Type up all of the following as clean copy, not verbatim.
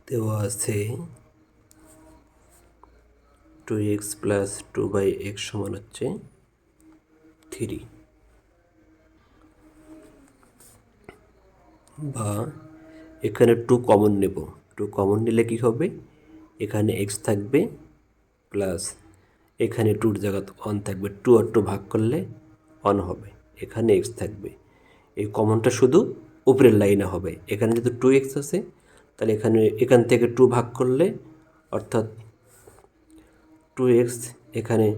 দেওয়া আছে 2x plus 2/x সমান হচ্ছে 3, বা এখানে 2 কমন নেব। 2 কমন নিলে কী হবে, এখানে x থাকবে প্লাস এখানে 2 জায়গাতে 1 থাকবে। 2 আর 2 ভাগ করলে 1 হবে, এখানে x থাকবে। এই কমনটা শুধু উপরের লাইনে হবে। এখানে যদি 2x আছে তাহলে এখান থেকে 2 ভাগ করলে, অর্থাৎ 2x এখানে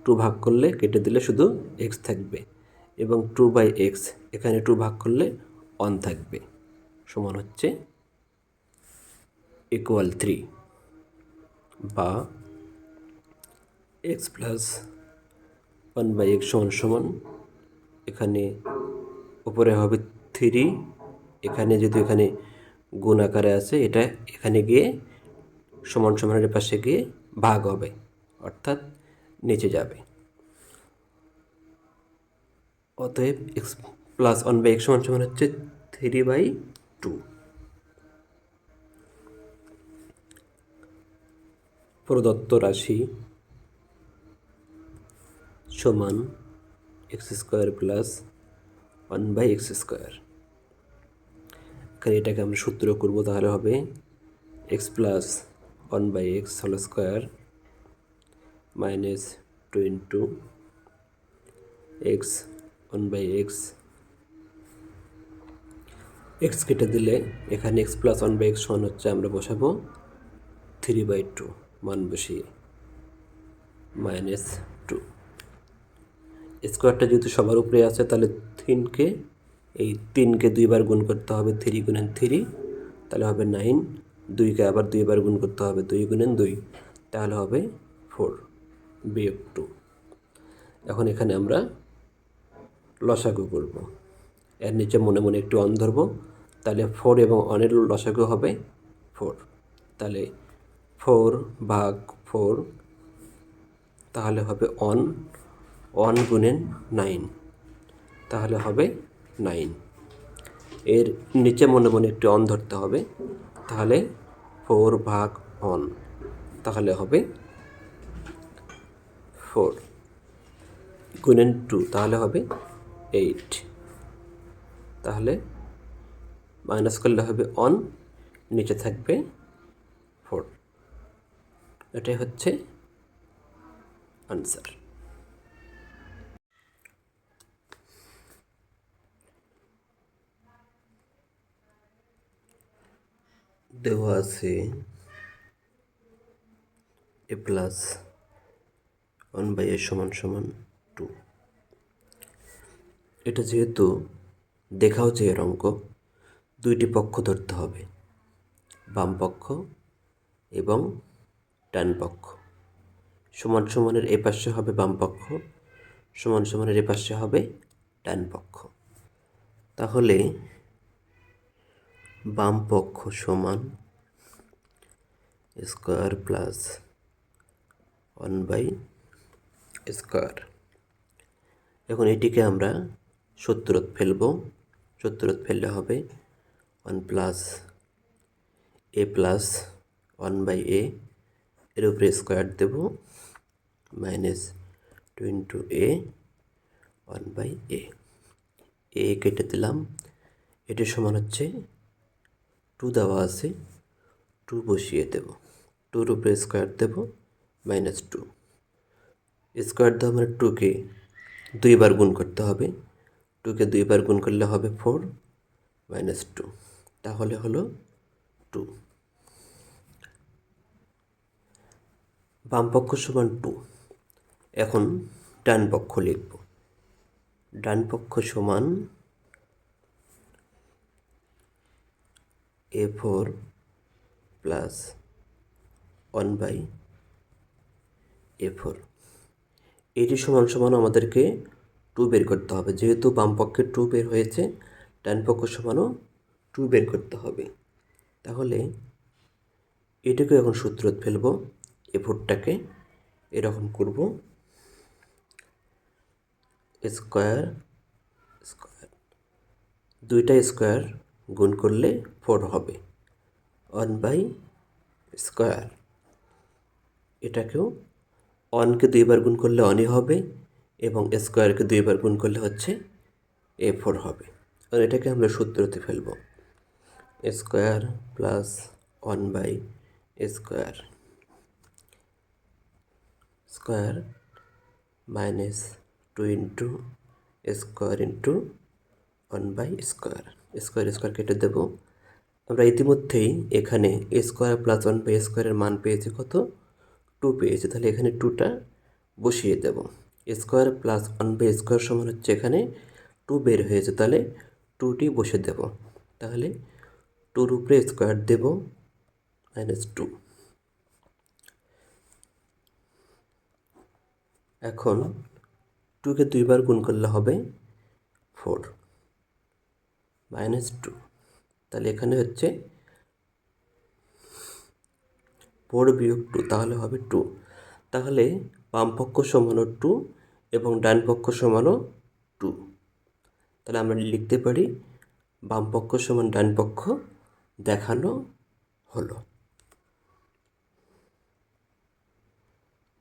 2 ভাগ করলে কেটে দিলে শুধু x থাকবে, এবং 2/x এখানে 2 ভাগ করলে 1 থাকবে, সমান হচ্ছে ইকুয়াল 3, বা x প্লাস 1/x সমান এখানে উপরে হবে 3, এখানে যদি এখানে গুণ আকারে আছে, এটা এখানে গিয়ে সমান সমানের পাশে গিয়ে ভাগ হবে, অর্থাৎ নিচে যাবে। অতএব x প্লাস 1/x সমান হচ্ছে 3/2। প্রদত্ত রাশি সমান x² প্লাস 1/x²। এখানে এটাকে আমরা সূত্র করব, তাহলে হবে x plus 1/x whole square minus 2 into x 1/x। x কেটে দিলে এখানে x প্লাস 1/x সমান হচ্ছে, আমরা বসাবো 3/2 মান বসিয়ে, মাইনাস 2। স্কোয়ারটা যেহেতু সবার উপরে আছে, তাহলে 3কে 2বার গুণ করতে হবে, 3 গুণেন 3, তাহলে হবে 9। 2কে আবার 2বার গুণ করতে হবে, 2 গুণেন 2, তাহলে হবে 4 বিয়োগ 2। এখন এখানে আমরা লসাগু করব। এর নিচে মনে মনে একটু অন ধরব, তাহলে 4 এবং অনের লসাগু হবে 4, তাহলে 4 ভাগ 4, তাহলে হবে 1 গুণেন 9, তাহলে হবে 9। এর নিচে মনে মনে একটু অন ধরতে হবে, তাহলে 4 ভাগ 1, তাহলে হবে 4 গুণেন 2, তাহলে হবে 8, তাহলে মাইনাস করলে হবে 1, নিচে থাকবে 4। এটাই হচ্ছে আনসার। দেওয়া আছে a প্লাস 1/a সমান 2। এটা যেহেতু দেখাও যে এর অঙ্ক, দুইটি পক্ষ ধরতে হবে, বাম পক্ষ এবং ডান পক্ষ। সমান সমানের এ পাশে হবে বাম পক্ষ, সমান সমানের এ পাশে হবে ডান পক্ষ। তাহলে বাম পক্ষ সমান স্কোয়ার প্লাস 1/স্কোয়ার। এখন এটিকে আমরা সূত্রত ফেলব। সূত্রত ফেললে হবে 1 প্লাস a প্লাস 1/a, এর উপরে স্কোয়ার দেব, মাইনাস 2 ইন্টু a 1/a। এ কেটে দিলাম, এটি সমান হচ্ছে 2 দেওয়া আছে, 2 বসিয়ে দেব, 2-র উপরে স্কোয়ার দেব, মাইনাস 2। স্কোয়ার দেওয়া মানে 2কে 2বার গুণ করতে হবে, 2কে 2বার গুণ করলে হবে 4 মাইনাস 2, তাহলে হলো 2। বাম পক্ষ সমান 2। এখন ডান পক্ষ লিখব। ডান পক্ষ সমান a4 প্লাস 1/a4। এটি সমান আমাদেরকে 2 বের করতে হবে। যেহেতু বাম পক্ষে 2 বের হয়েছে, ডান পক্ষ সমানও 2 বের করতে হবে। তাহলে এটাকে এখন সূত্রত ফেলব। a4টাকে এরকম করব, স্কোয়ার স্কোয়ার, 2টা স্কোয়ার গুণ করলে 4 হবে, 1/a4 স্কোয়ার। এটাকেও অনকে দুইবার গুণ করলে অনই হবে এবং স্কোয়ারকে দুইবার গুণ করলে হচ্ছে A4 হবে। আর এটাকে আমরা সূত্রতে ফেলব, square plus 1 by square square minus 2 into square into 1 by square. Square square কেটে দেব। আমরা ইতিমধ্যেই এখানে স্কোয়ার প্লাস 1 বাই স্কোয়ারের মান পেয়েছি কত? 2 পেয়েছি। তাহলে এখানে 2টা বসিয়ে দেব। স্কোয়ার প্লাস 1 বাই স্কোয়ার সমান হচ্ছে এখানে 2 বের হয়েছে, তাহলে 2টি বসে দেব। তাহলে 2-র উপরে স্কোয়ার দেব -2। এখন 2কে দুইবার গুণ করলে হবে 4 -2। তাহলে এখানে হচ্ছে 4 বিয়োগ 2, তাহলে হবে 2। তাহলে বাম পক্ষ সমানও 2 এবং ডান পক্ষ সমানও 2। তাহলে আমরা লিখতে পারি বাম পক্ষ সমান ডান পক্ষ দেখানো হলো।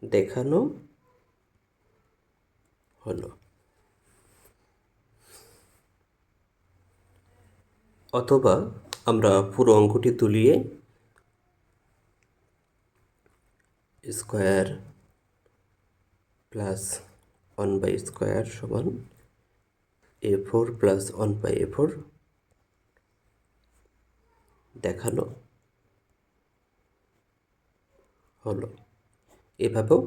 দেখানো হলো। অথবা আমরা পুরো অঙ্কটি তুলিয়ে স্কোয়ার প্লাস 1 বাই স্কোয়ার সমান A4 প্লাস 1 বাই A4 দেখানো হলো। এভাবেও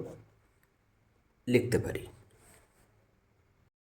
লিখতে পারি।